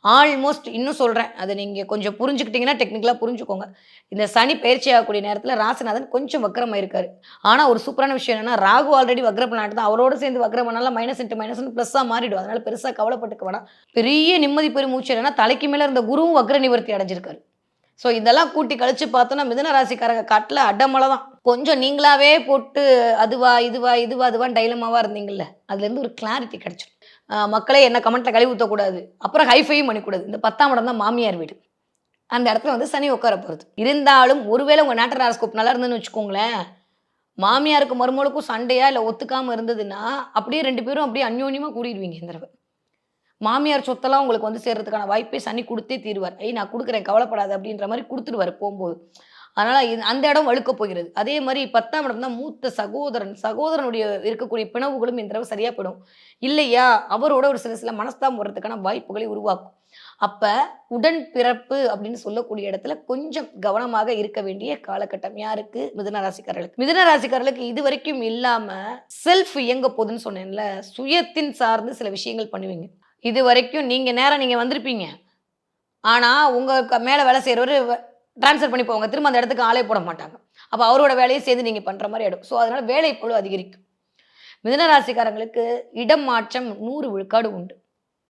Almost இன்னும் சொல்றேன். அத நீங்க கொஞ்சம் புரிஞ்சுக்கிட்டீங்கன்னா, டெக்னிக்கலா புரிஞ்சுக்கோங்க. இந்த சனி பெயர்ச்சி ஆகக்கூடிய நேரத்தில ராசிநாதன் கொஞ்சம் வக்ரமாயிருக்காரு. ஆனா, ஒரு சூப்பரான விஷயம் என்னன்னா, ராகு ஆல்ரெடி வக்ர பிளானட் தான். அவரோட சேர்ந்து வக்ரம் பண்ணாலும் மைனஸ் இன்டு மைனஸ்ன்னு பிளஸ்ஸா மாறிடும். அதனால பெருசா கவலைப்பட்டுக்க வேணாம். பெரிய நிம்மதி பெருமூச்சு என்னன்னா, தலைக்கு மேல இருந்த குருவும் வக்ர நிவர்த்தி அடைஞ்சிருக்காரு. ஸோ இதெல்லாம் கூட்டி கழிச்சு பார்த்தோம்னா, மிதுன ராசிக்காரங்க கட்ல அடமழை தான். கொஞ்சம் நீங்களாவே போட்டு அதுவா, இதுவா, இதுவா, அதுவான்னு டைலமாவா இருந்தீங்கல்ல, அதுலேருந்து ஒரு கிளாரிட்டி கிடைச்சிரும். மக்களே என்ன கமெண்ட்ல கழுவி ஊத்தக்கூடாது. அப்புறம் ஹைஃபையும் பண்ணிக்கூடாது. இந்த 10ஆம் இடம் தான் மாமியார் வீடு. அந்த இடத்துல வந்து சனி உட்கார போறது. இருந்தாலும் ஒருவேளை உங்க நேட்டல் ஹாரோஸ்கோப் நல்லா இருந்ததுன்னு வச்சுக்கோங்களேன், மாமியாருக்கும் மருமகளுக்கும் சண்டையா இல்ல ஒத்துக்காம இருந்ததுன்னா, அப்படியே 2 பேரும் அப்படியே அந்யோன்யமா கூடிருவீங்க இந்த தடவ. மாமியார் சொத்தெல்லாம் உங்களுக்கு வந்து சேர்றதுக்கான வாய்ப்பை சனி குடுத்தே தீருவார். "ஐய் நான் குடுக்குறேன் கவலைப்படாத" அப்படின்ற மாரி குடுத்துருவாரு போம்போது. அதனால அந்த இடம் வலுக்கப் போகிறது. அதே மாரி 10ஆம் இடம் தான் மூத்த சகோதரன். சகோதரனுடைய இருக்கக்கூடிய பிணவுகளும் இந்த தடவ சரியா போயிடும். இல்லையா, அவரோட ஒரு சில சில மனஸ்தாபம் வர்றதுக்கான வாய்ப்புகளை உருவாக்கும். அப்ப உடன் பிறப்பு அப்படின்னு சொல்லக்கூடிய இடத்துல கொஞ்சம் கவனமாக இருக்க வேண்டிய காலகட்டம். யாருக்கு? மிதுன ராசிக்காரர்களுக்கு. மிதுன ராசிக்காரர்களுக்கு இதுவரைக்கும் இல்லாம செல்ஃப் இயங்க போதுன்னு சொன்னேன்ல, சுயத்தின் சார்ந்து சில விஷயங்கள் பண்ணுவீங்க. இதுவரைக்கும் நீங்க வந்திருப்பீங்க. ஆனா, உங்க மேல வேலை செய்றவரு ட்ரான்ஸ்ஃபர் பண்ணி போவாங்க. திரும்ப அந்த இடத்துக்கு ஆளே போட மாட்டாங்க. அப்ப அவரோட வேலையும் சேர்ந்து நீங்க பண்ற மாரி ஆயிடும். ஸோ, அதனால வேலைப்பளு அதிகரிக்கும். மிதுன ராசிக்காரங்களுக்கு இடம் மாற்றம் 100 விழுக்காடு உண்டு.